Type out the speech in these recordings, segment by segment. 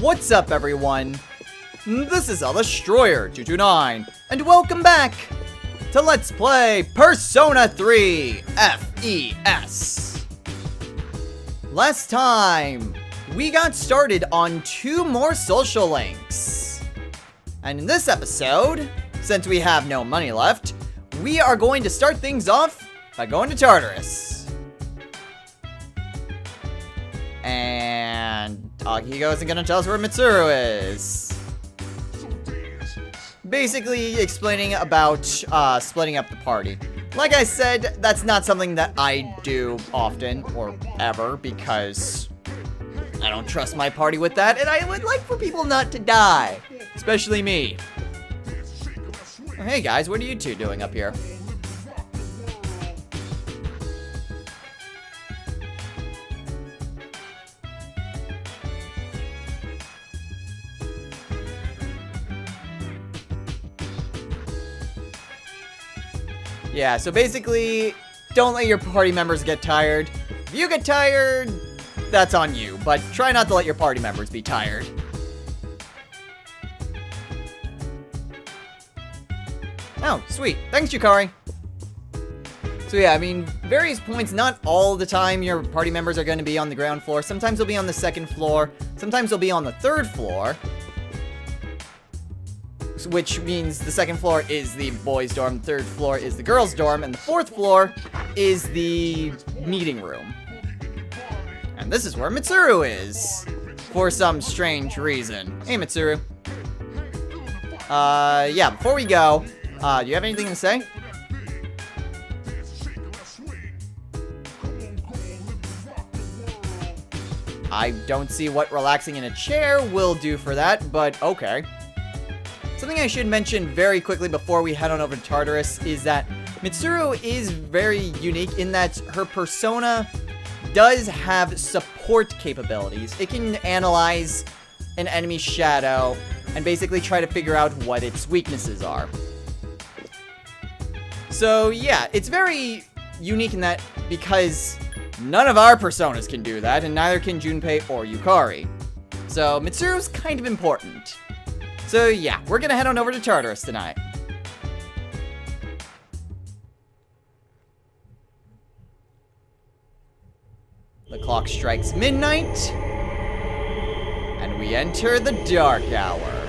What's up, everyone? This is Destroyer229, and welcome back to Let's Play Persona 3 FES. Last time, we got started on 2 more social links. And in this episode, since we have no money left, we are going to start things off by going to Tartarus. And Akihiko isn't gonna tell us where Mitsuru is. Basically explaining about splitting up the party. Like I said, that's not something that I do often or ever because I don't trust my party with that, and I would like for people not to die, especially me. Hey guys, what are you two doing up here? Yeah, so basically, don't let your party members get tired. If you get tired, that's on you, but try not to let your party members be tired. Oh, sweet. Thanks, Yukari. So yeah, I mean, various points, not all the time your party members are going to be on the ground floor. Sometimes they'll be on the 2nd floor. Sometimes they'll be on the 3rd floor. Which means the 2nd floor is the boys' dorm, the 3rd floor is the girls' dorm, and the 4th floor is the meeting room. And this is where Mitsuru is, for some strange reason. Hey, Mitsuru. Yeah, before we go, do you have anything to say? I don't see what relaxing in a chair will do for that, but okay. Something I should mention very quickly before we head on over to Tartarus is that Mitsuru is very unique in that her persona does have support capabilities. It can analyze an enemy's shadow and basically try to figure out what its weaknesses are. So yeah, it's very unique in that because none of our personas can do that, and neither can Junpei or Yukari. So Mitsuru's kind of important. So yeah, we're gonna head on over to Tartarus tonight. The clock strikes midnight, and we enter the dark hour.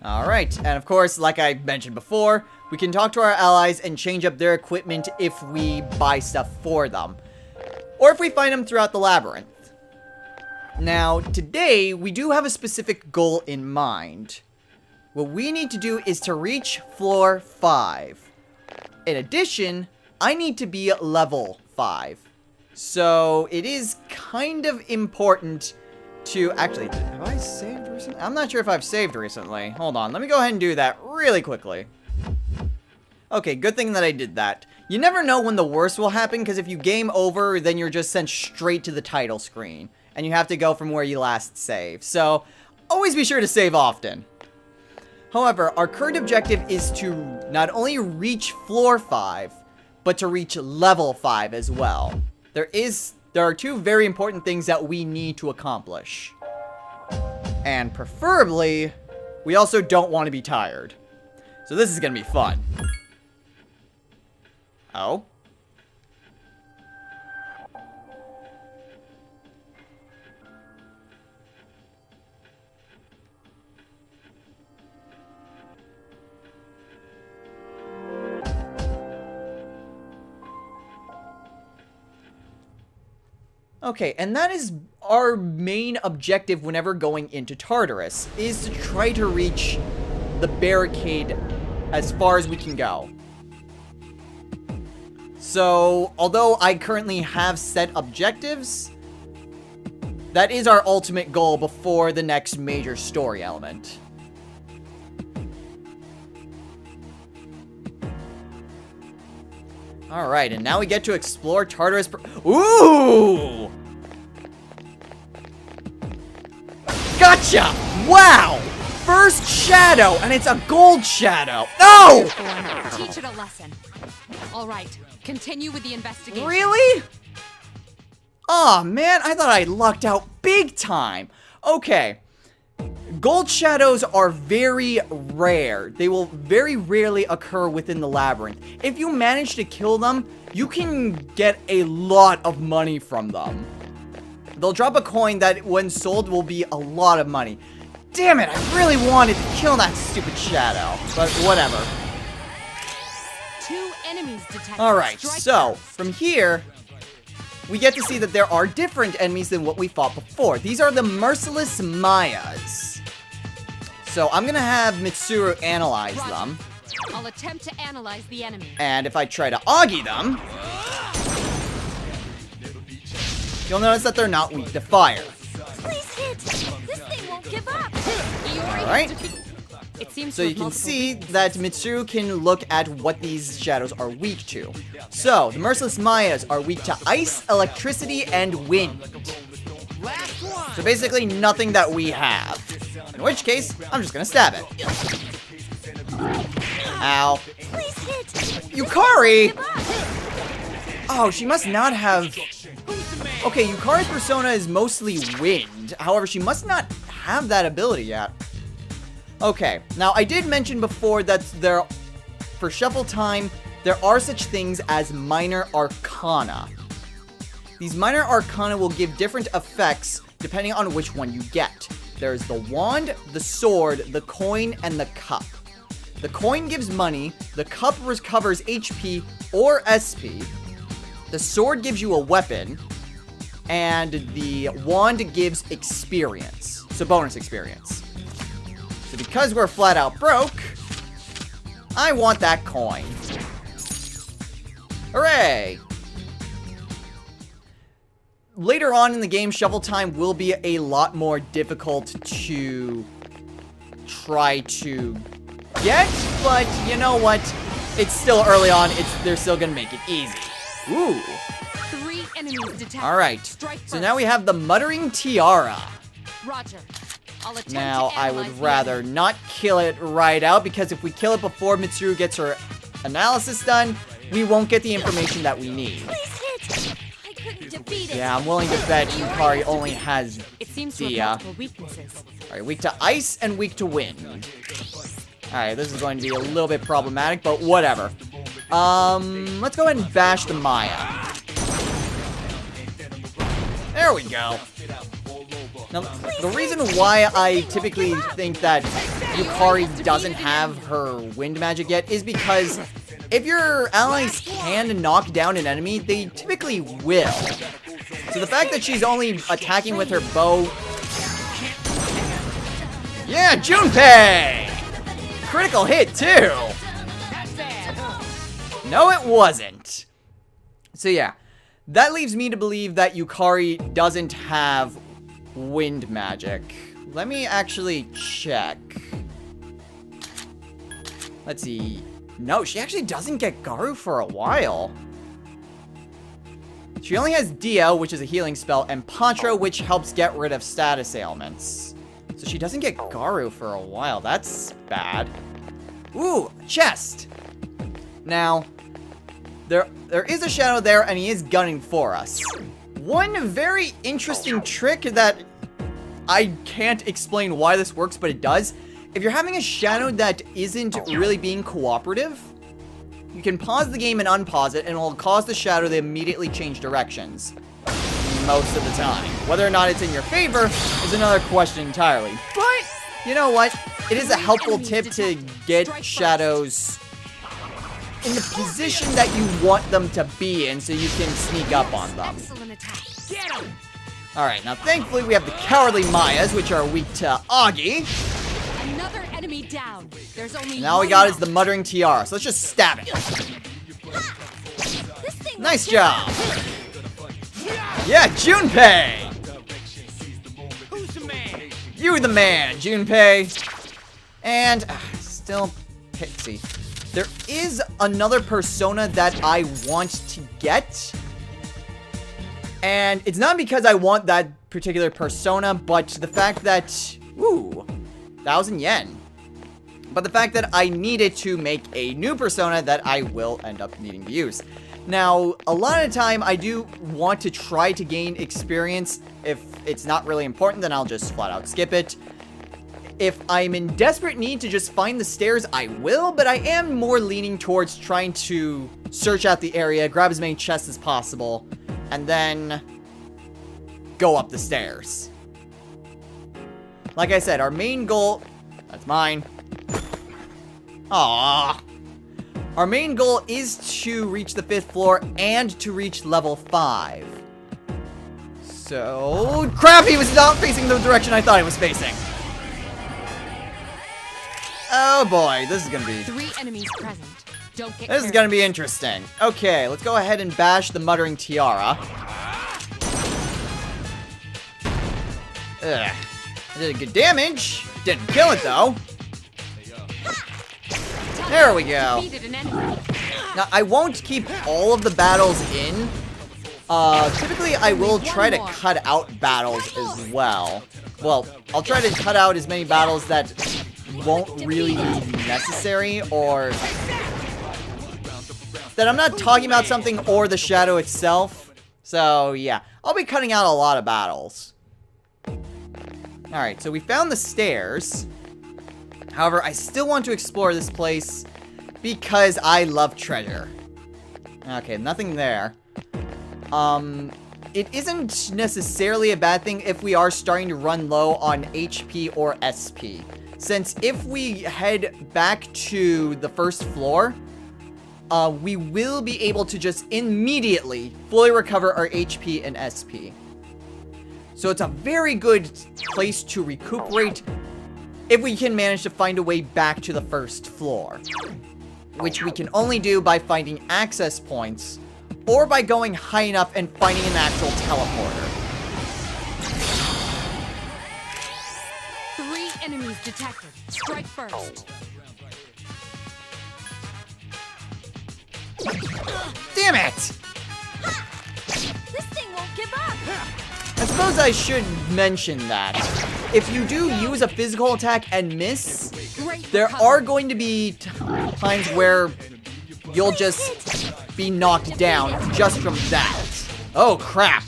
Alright, and of course, like I mentioned before, we can talk to our allies and change up their equipment if we buy stuff for them. Or if we find them throughout the labyrinth. Now, today, we do have a specific goal in mind. What we need to do is to reach floor 5. In addition, I need to be level 5. So, it is kind of important to... Actually, have I saved recently? I'm not sure if I've saved recently. Hold on, let me go ahead and do that really quickly. Okay, good thing that I did that. You never know when the worst will happen, because if you game over, then you're just sent straight to the title screen. And you have to go from where you last saved. So, always be sure to save often. However, our current objective is to not only reach floor 5, but to reach level 5 as well. There are 2 very important things that we need to accomplish. And preferably, we also don't want to be tired. So this is going to be fun. Oh? Okay, and that is our main objective whenever going into Tartarus, is to try to reach the barricade as far as we can go. So, although I currently have set objectives, that is our ultimate goal before the next major story element. Alright, and now we get to explore Tartarus. Ooh! Gotcha! Wow! first shadow, and it's a gold shadow. No! Teach it a lesson. All right, continue with the investigation. Really? Aw, man, I thought I lucked out big time. Okay. Gold shadows are very rare. They will very rarely occur within the labyrinth. If you manage to kill them, you can get a lot of money from them. They'll drop a coin that, when sold, will be a lot of money. Damn it, I really wanted to kill that stupid shadow. But whatever. 2 enemies detected. Alright, so, from here, we get to see that there are different enemies than what we fought before. These are the merciless Mayas. So, I'm gonna have Mitsuru analyze them. I'll attempt to analyze the enemy. And if I try to Augie them, you'll notice that they're not weak to fire. Please hit! This thing won't give up! Alright. It seems So you can see that Mitsuru can look at what these shadows are weak to. So, the Merciless Mayas are weak to ice, electricity, and wind. So basically nothing that we have. In which case, I'm just gonna stab it. Ow. Please hit! Yukari! Oh, she must not have... Okay, Yukari's persona is mostly wind. However, she must not have that ability yet. Okay, now I did mention before that for Shuffle Time, there are such things as minor arcana. These minor arcana will give different effects depending on which one you get. There's the wand, the sword, the coin, and the cup. The coin gives money, the cup recovers HP or SP, the sword gives you a weapon, and the wand gives experience. So bonus experience. So because we're flat out broke, I want that coin. Hooray! Later on in the game, Shuffle Time will be a lot more difficult to try to get, but you know what? It's still early on. They're still gonna make it easy. Ooh. 3 enemies detected. All right. So now we have the Muttering Tiara. Roger. I'll attempt Now, to I analyze would the rather enemy. not kill it right out, because if we kill it before Mitsuru gets her analysis done, we won't get the information that we need. Please hit! I couldn't defeat it. Yeah, I'm willing to bet Yukari only has It seems to have Dia. multiple weaknesses. Alright, weak to ice and weak to wind. Alright, this is going to be a little bit problematic, but whatever. Let's go ahead and bash the Maya. There we go. Now, the reason why I typically think that Yukari doesn't have her wind magic yet is because if your allies can knock down an enemy, they typically will. So the fact that she's only attacking with her bow... Yeah, Junpei! Critical hit, too! No, it wasn't. So yeah, that leaves me to believe that Yukari doesn't have wind magic. Let me actually check. Let's see. No, she actually doesn't get Garu for a while. She only has Dia, which is a healing spell, and Pantro, which helps get rid of status ailments. So she doesn't get Garu for a while. That's bad. Ooh, a chest. Now, there is a shadow there, and he is gunning for us. One very interesting trick that I can't explain why this works, but it does. If you're having a shadow that isn't really being cooperative, you can pause the game and unpause it, and it'll cause the shadow to immediately change directions. Most of the time. Whether or not it's in your favor is another question entirely. But, you know what? It is a helpful tip to get shadows in the position that you want them to be in, so you can sneak up on them. Excellent attack. Get him! Alright, now thankfully we have the Cowardly Mayas, which are weak to Augie. Another enemy down. There's only Now we one got left. is the Muttering Tiara, so let's just stab it. This thing Nice job! Yeah, Junpei! Who's the man? You the man, Junpei! And, still Pixie. There is another persona that I want to get. And it's not because I want that particular persona, but the fact that... Ooh. 1,000 yen. But the fact that I needed to make a new persona that I will end up needing to use. Now, a lot of the time, I do want to try to gain experience. If it's not really important, then I'll just flat out skip it. If I'm in desperate need to just find the stairs, I will, but I am more leaning towards trying to search out the area, grab as many chests as possible, and then go up the stairs. Like I said, our main goal... That's mine. Aww. Our main goal is to reach the 5th floor and to reach level 5. So... Crap, he was not facing the direction I thought he was facing. Oh boy, this is gonna be... 3 enemies present. Don't get This is gonna be interesting. Okay, let's go ahead and bash the Muttering Tiara. Ugh. I did good damage. Didn't kill it though. There we go. Now, I won't keep all of the battles in. Typically, I will try to cut out battles as well. Well, I'll try to cut out as many battles that won't really be necessary, or that I'm not talking about something or the shadow itself. So, yeah. I'll be cutting out a lot of battles. Alright, so we found the stairs. However, I still want to explore this place because I love treasure. Okay, nothing there. It isn't necessarily a bad thing if we are starting to run low on HP or SP. Since if we head back to the 1st floor, we will be able to just immediately fully recover our HP and SP. So it's a very good place to recuperate if we can manage to find a way back to the 1st floor. Which we can only do by finding access points, or by going high enough and finding an actual teleporter. 3 enemies detected. Strike first. Damn it! This thing won't give up. I suppose I should mention that if you do use a physical attack and miss, there are going to be times where you'll just be knocked down just from that. Oh, crap.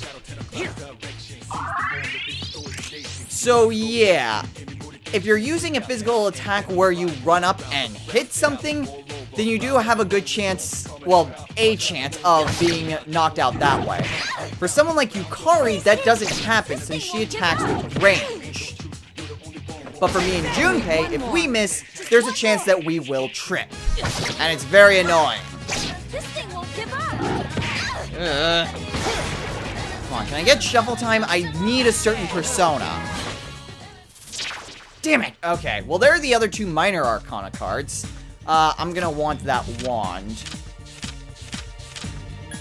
So, yeah. If you're using a physical attack where you run up and hit something, then you do have a good chance, well, a chance of being knocked out that way. For someone like Yukari, that doesn't happen since she attacks with ranged. But for me and Junpei, if we miss, there's a chance that we will trip. And it's very annoying. This thing won't give up. Come on, can I get shuffle time? I need a certain persona. Damn it! Okay, well there are the other 2 minor arcana cards. I'm gonna want that wand.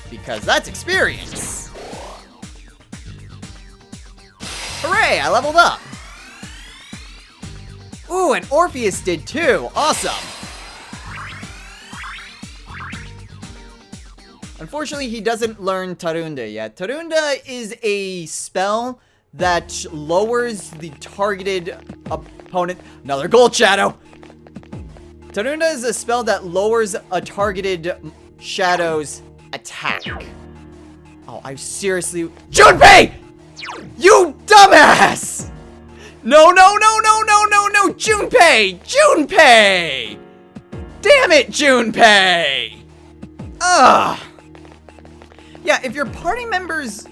Because that's experience! Hooray! I leveled up! Ooh, and Orpheus did too! Awesome! Unfortunately, he doesn't learn Tarunda yet. Tarunda is a spell that lowers the targeted opponent... Another gold shadow! Tarunda is a spell that lowers a targeted shadow's attack. Oh, I seriously... Junpei! You dumbass! No, no, no, no, no, no, no! Junpei! Junpei! Damn it, Junpei! Ugh! Yeah, if your party members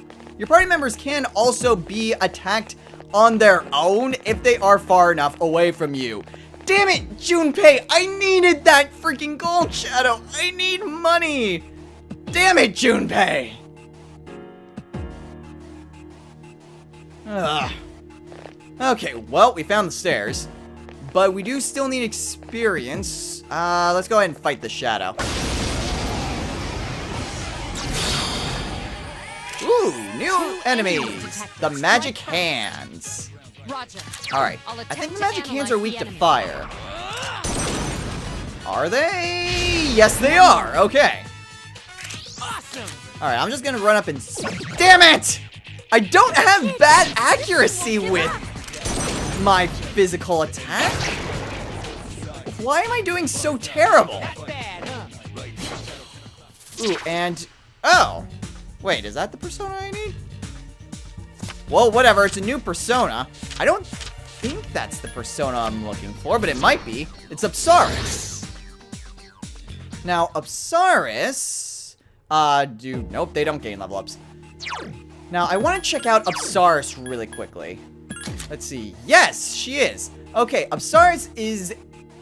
can also be attacked on their own if they are far enough away from you. Damn it, Junpei! I needed that freaking gold shadow! I need money! Damn it, Junpei! Ugh. Okay, well, we found the stairs. But we do still need experience. Let's go ahead and fight the shadow. Ooh, new enemies! The magic hands. Roger. Alright, I think the magic hands are weak to fire. Are they? Yes, they are! Okay. Awesome. Alright, I'm just gonna run up and... Damn it! I don't have bad accuracy with my physical attack? Why am I doing so terrible? Ooh, and... Oh! Wait, is that the persona I need? Well, whatever, it's a new persona. I don't think that's the persona I'm looking for, but it might be. It's Apsaris. Now, Apsaris... Nope, they don't gain level ups. Now, I want to check out Apsaris really quickly. Let's see. Yes, she is. Okay, Apsaris is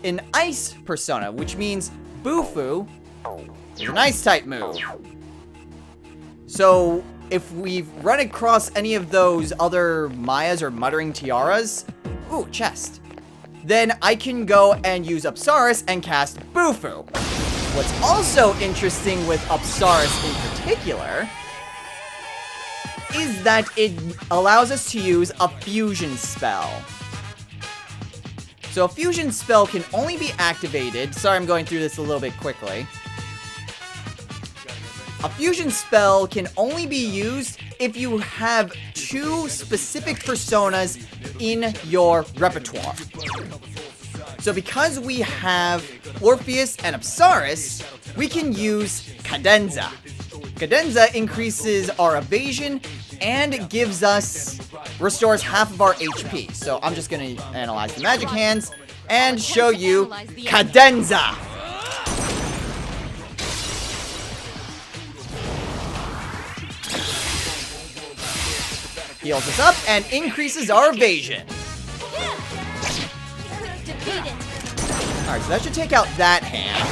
an ice persona, which means Bufu is an ice type move. So, if we've run across any of those other Mayas or Muttering Tiaras, ooh, chest, then I can go and use Apsaris and cast Bufu. What's also interesting with Apsaris in particular is that it allows us to use a fusion spell. So a fusion spell can only be activated. Sorry, I'm going through this a little bit quickly. A fusion spell can only be used if you have 2 specific personas in your repertoire. So because we have Orpheus and Apsaris, we can use Cadenza. Cadenza increases our evasion and restores half of our HP. So I'm just gonna analyze the magic hands and show you Cadenza. Heals us up and increases our evasion. Alright, so that should take out that hand.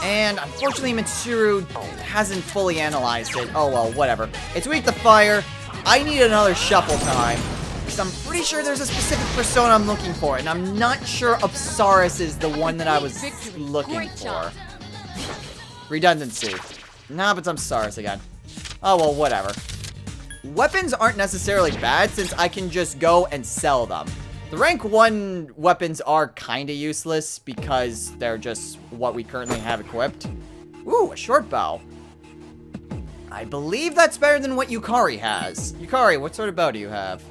And unfortunately, Mitsuru hasn't fully analyzed it. Oh well, whatever. It's weak to fire. I need another shuffle time. Because I'm pretty sure there's a specific persona I'm looking for. And I'm not sure Apsaris is the one that I was looking for. Redundancy. Nah, but it's Apsaris again. Oh well, whatever. Weapons aren't necessarily bad since I can just go and sell them. The rank 1 weapons are kinda useless because they're just what we currently have equipped. Ooh, a short bow. I believe that's better than what Yukari has. Yukari, what sort of bow do you have?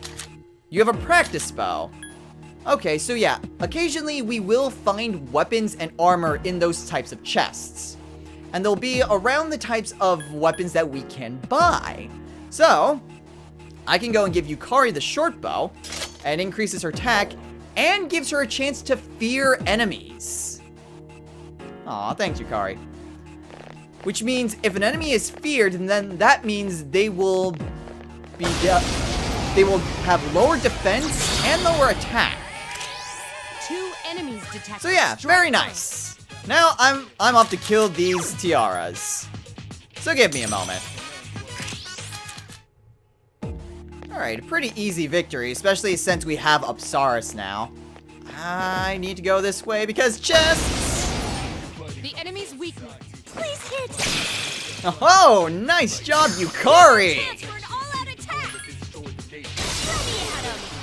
You have a practice bow. Okay, so yeah, occasionally we will find weapons and armor in those types of chests. And they'll be around the types of weapons that we can buy. So, I can go and give Yukari the short bow, and increases her attack, and gives her a chance to fear enemies. Aw, thanks, Yukari. Which means if an enemy is feared, then that means they will have lower defense and lower attack. 2 enemies detected. So yeah, very nice. Now I'm off to kill these tiaras. So give me a moment. Alright, a pretty easy victory, especially since we have Apsaris now. I need to go this way because chests! The enemy's weakness. Please hit! Oh, nice job, Yukari!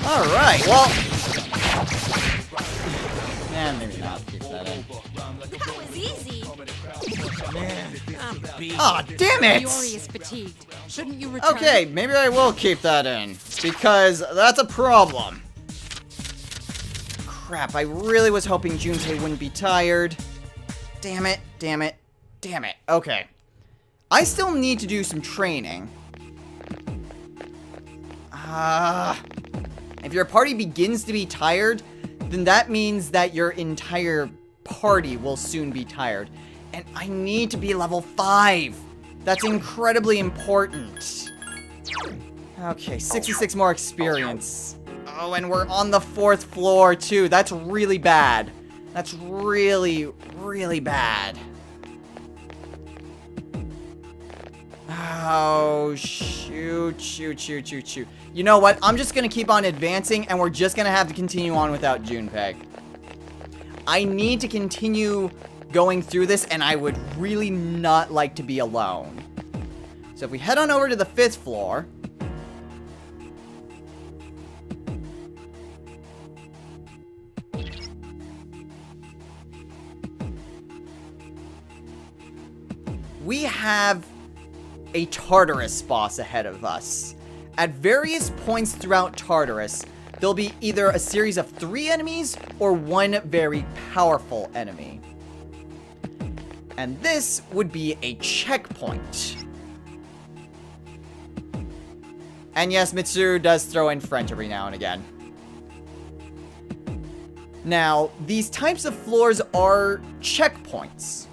Alright, well... maybe not. Keep that in. That was easy. Aw, damn it! Fiori is fatigued. Shouldn't you return? Okay, maybe I will keep that in. Because that's a problem. Crap, I really was hoping Junpei wouldn't be tired. Damn it, damn it, damn it. Okay. I still need to do some training. If your party begins to be tired, then that means that your entire party will soon be tired. And I need to be level 5. That's incredibly important. Okay, 66 more experience. Oh, and we're on the 4th floor, too. That's really bad. That's really, really bad. Oh, shoot, shoot, shoot, shoot, shoot. You know what? I'm just gonna keep on advancing, and we're just gonna have to continue on without Junpei. I need to continue going through this, and I would really not like to be alone. So if we head on over to the 5th floor... we have a Tartarus boss ahead of us. At various points throughout Tartarus, there'll be either a series of 3 enemies or 1 very powerful enemy. And this would be a checkpoint. And yes, Mitsuru does throw in French every now and again. Now, these types of floors are checkpoints.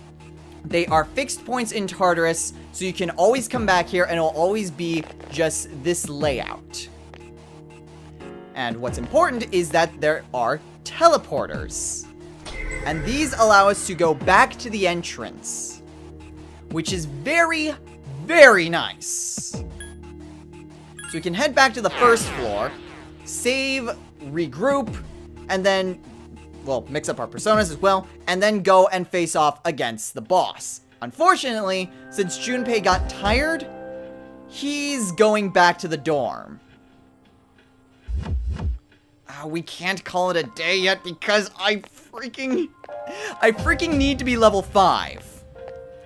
They are fixed points in Tartarus, so you can always come back here and it'll always be just this layout. And what's important is that there are teleporters. And these allow us to go back to the entrance, which is very, very nice. So we can head back to the first floor, save, regroup, and then, well, mix up our personas as well, and then go and face off against the boss. Unfortunately, since Junpei got tired, he's going back to the dorm. We can't call it a day yet because I freaking need to be level 5.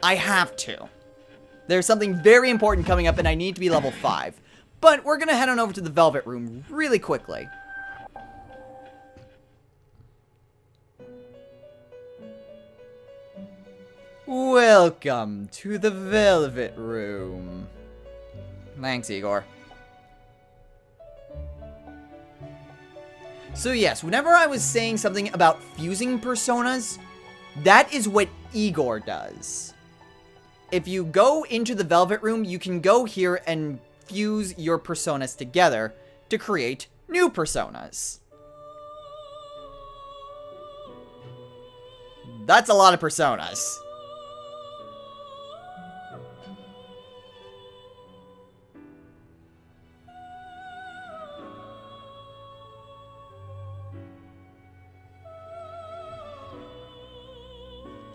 I have to. There's something very important coming up and I need to be level 5. But we're gonna head on over to the Velvet Room really quickly. Welcome to the Velvet Room. Thanks, Igor. So yes, whenever I was saying something about fusing personas, that is what Igor does. If you go into the Velvet Room, you can go here and fuse your personas together to create new personas. That's a lot of personas.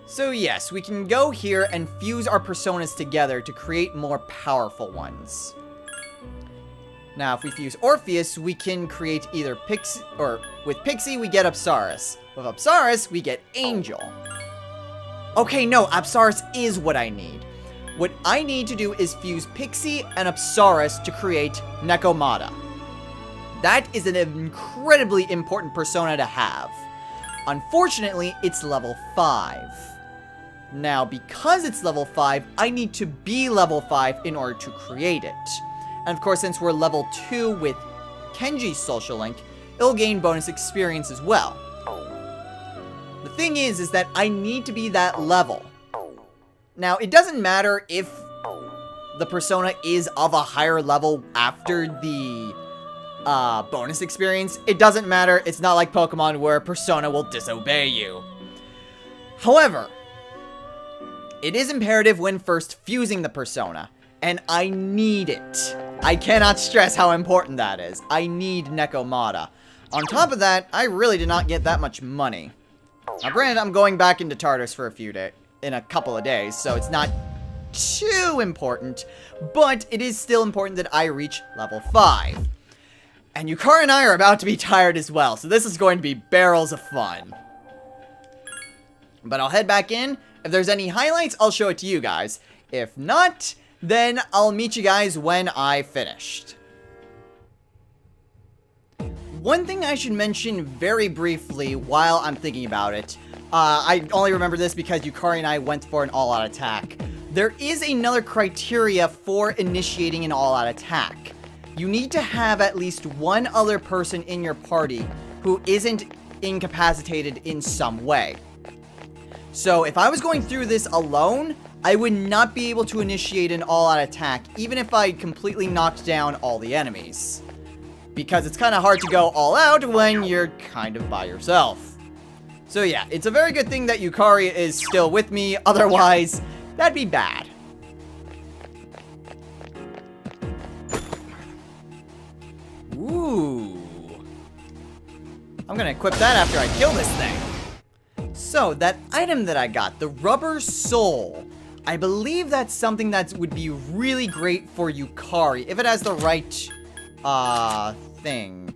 So yes, we can go here and fuse our personas together to create more powerful ones. Now, if we fuse Orpheus, we can create either Pixie, or with Pixie, we get Apsaris. With Apsaris, we get Angel. Okay, no, Apsaris is what I need. What I need to do is fuse Pixie and Apsaris to create Nekomata. That is an incredibly important persona to have. Unfortunately, it's level 5. Now, because it's level 5, I need to be level 5 in order to create it. And of course, since we're level 2 with Kenji's social link, it'll gain bonus experience as well. The thing is that I need to be that level. Now, it doesn't matter if the persona is of a higher level after the bonus experience. It doesn't matter. It's not like Pokemon where a persona will disobey you. However, it is imperative when first fusing the persona, and I need it. I cannot stress how important that is. I need Nekomata. On top of that, I really did not get that much money. Now, granted, I'm going back into Tartarus for in a couple of days, so it's not too important, but it is still important that I reach level 5. And Yukari and I are about to be tired as well, so this is going to be barrels of fun. But I'll head back in. If there's any highlights, I'll show it to you guys. If not, then I'll meet you guys when I've finished. One thing I should mention very briefly while I'm thinking about it, I only remember this because Yukari and I went for an all-out attack. There is another criteria for initiating an all-out attack. You need to have at least one other person in your party who isn't incapacitated in some way. So if I was going through this alone, I would not be able to initiate an all-out attack, even if I completely knocked down all the enemies. Because it's kind of hard to go all out when you're kind of by yourself. So yeah, it's a very good thing that Yukari is still with me, otherwise, that'd be bad. Ooh. I'm gonna equip that after I kill this thing. So, that item that I got, the Rubber Soul, I believe that's something that would be really great for Yukari, if it has the right, thing.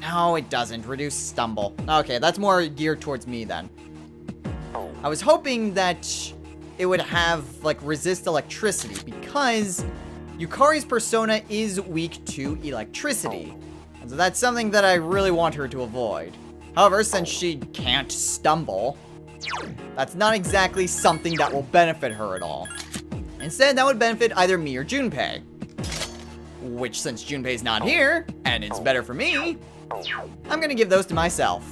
No, it doesn't. Reduce Stumble. Okay, that's more geared towards me then. I was hoping that it would have, like, resist electricity, because Yukari's persona is weak to electricity, and so that's something that I really want her to avoid. However, since she can't stumble, that's not exactly something that will benefit her at all. Instead, that would benefit either me or Junpei. Which, since Junpei's not here, and it's better for me, I'm gonna give those to myself.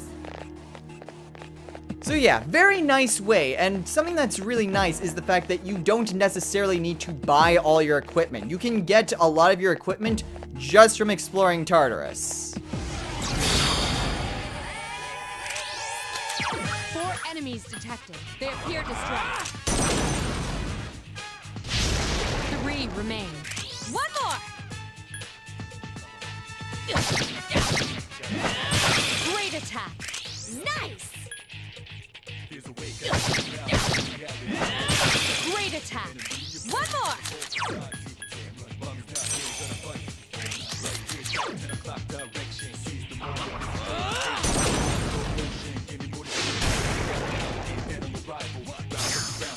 So yeah, very nice way, and something that's really nice is the fact that you don't necessarily need to buy all your equipment. You can get a lot of your equipment just from exploring Tartarus. 4 enemies detected. They appear distressed. 3 remain. 1 more! Great attack! Nice! Great attack! 1 more!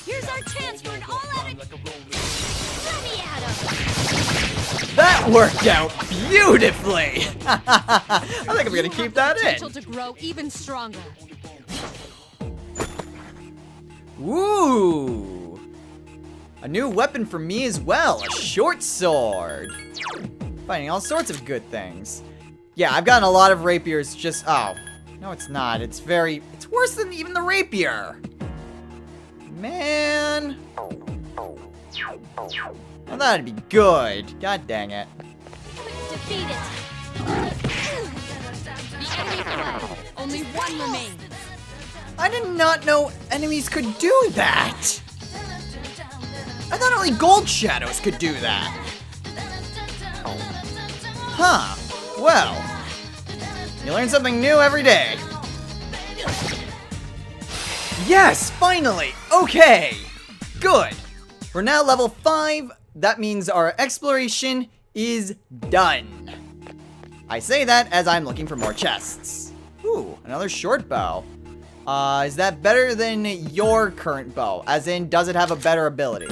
Here's our chance for an all-out... Let me at him! That worked out beautifully! I think I'm gonna keep that in. Potential to grow even stronger. Ooh! A new weapon for me as well, a short sword. Finding all sorts of good things. Yeah, I've gotten a lot of rapiers just... Oh. No, it's not. It's worse than even the rapier. Man. I thought it'd be good. God dang it. Defeat it. The enemy fled. Only 1 remains. I did not know enemies could do that. I thought only gold shadows could do that. Huh. Well, you learn something new every day. Yes, finally. Okay. Good. We're now level 5. That means our exploration is done. I say that as I'm looking for more chests. Ooh, another short bow. Is that better than your current bow? As in, does it have a better ability?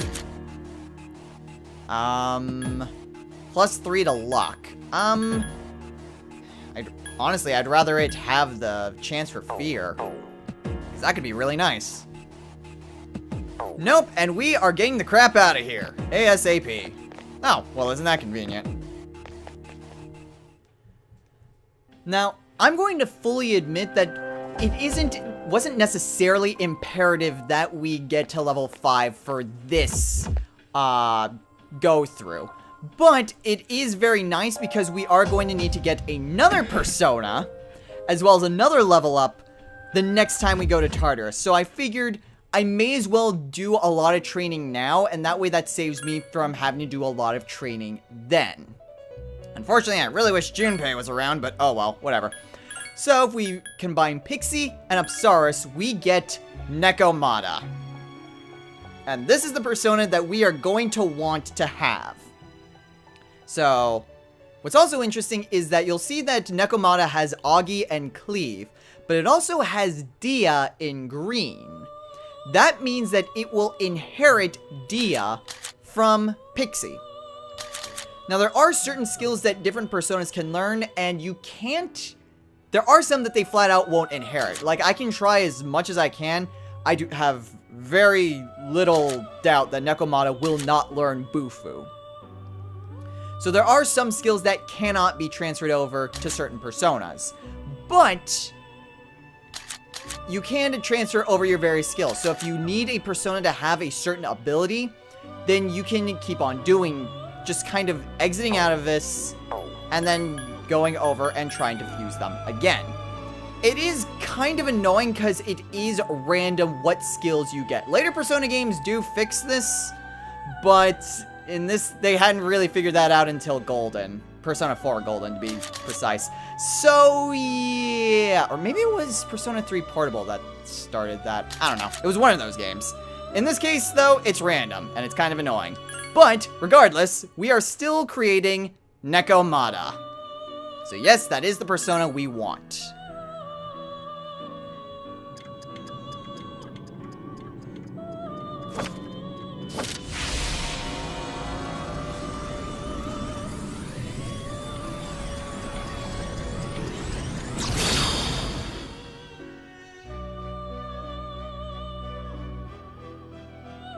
+3 to luck. Honestly, I'd rather it have the chance for fear. 'Cause that could be really nice. Nope, and we are getting the crap out of here. ASAP. Oh, well, isn't that convenient? Now, I'm going to fully admit that it wasn't necessarily imperative that we get to level 5 for this, go through. But it is very nice because we are going to need to get another persona, as well as another level up, the next time we go to Tartarus. So I figured I may as well do a lot of training now, and that way that saves me from having to do a lot of training then. Unfortunately, I really wish Junpei was around, but oh well, whatever. So if we combine Pixie and Apsaris, we get Nekomata. And this is the persona that we are going to want to have. So, what's also interesting is that you'll see that Nekomata has Augie and Cleave, but it also has Dia in green. That means that it will inherit Dia from Pixie. Now, there are certain skills that different personas can learn, and you can't... There are some that they flat out won't inherit. Like, I can try as much as I can. I do have very little doubt that Nekomata will not learn Bufu. So there are some skills that cannot be transferred over to certain personas. But you can transfer over your various skills. So if you need a persona to have a certain ability, then you can keep on doing, just kind of exiting out of this, and then going over and trying to fuse them again. It is kind of annoying because it is random what skills you get. Later Persona games do fix this, but in this, they hadn't really figured that out until Golden. Persona 4 Golden, to be precise. So, yeah. Or maybe it was Persona 3 Portable that started that. I don't know. It was one of those games. In this case, though, it's random, and it's kind of annoying. But, regardless, we are still creating Nekomata. So yes, that is the persona we want.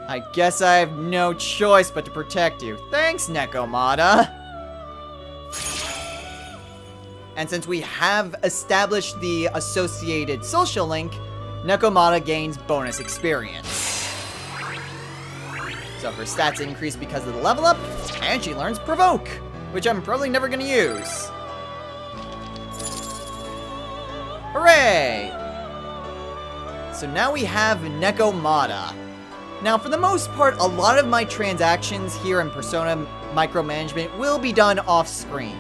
I guess I have no choice but to protect you. Thanks, Nekomata. And since we have established the associated social link, Nekomata gains bonus experience. So her stats increase because of the level up, and she learns Provoke, which I'm probably never going to use. Hooray! So now we have Nekomata. Now, for the most part, a lot of my transactions here in Persona Micromanagement will be done off-screen.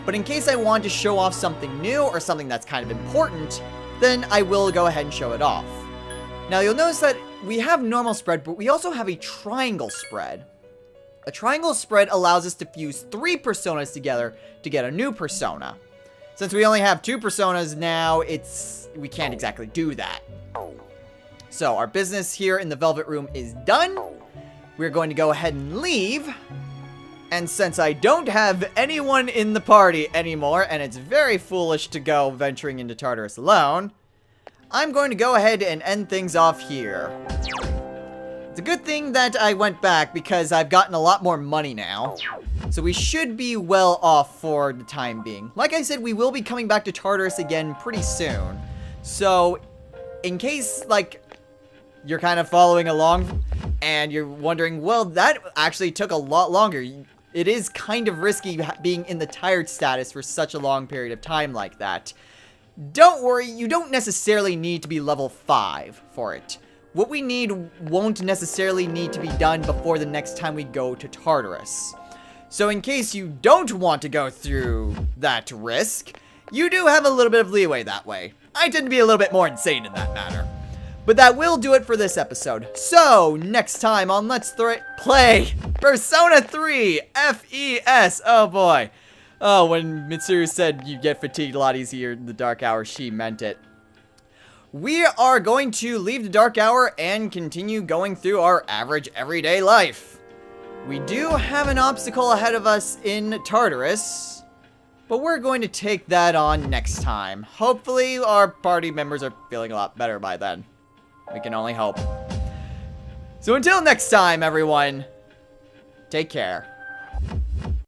But in case I want to show off something new or something that's kind of important, then I will go ahead and show it off. Now, you'll notice that we have normal spread, but we also have a triangle spread. A triangle spread allows us to fuse 3 personas together to get a new persona. Since we only have 2 personas now, we can't exactly do that. So, our business here in the Velvet Room is done. We're going to go ahead and leave. And since I don't have anyone in the party anymore, and it's very foolish to go venturing into Tartarus alone, I'm going to go ahead and end things off here. It's a good thing that I went back because I've gotten a lot more money now. So we should be well off for the time being. Like I said, we will be coming back to Tartarus again pretty soon. So, in case, like, you're kind of following along and you're wondering, well, that actually took a lot longer. It is kind of risky being in the tired status for such a long period of time like that. Don't worry, you don't necessarily need to be level 5 for it. What we need won't necessarily need to be done before the next time we go to Tartarus. So in case you don't want to go through that risk, you do have a little bit of leeway that way. I tend to be a little bit more insane in that matter. But that will do it for this episode. So, next time on Let's Play Persona 3 FES. Oh boy. Oh, when Mitsuru said you get fatigued a lot easier in the dark hour, she meant it. We are going to leave the dark hour and continue going through our average everyday life. We do have an obstacle ahead of us in Tartarus, but we're going to take that on next time. Hopefully our party members are feeling a lot better by then. We can only hope. So until next time, everyone, take care.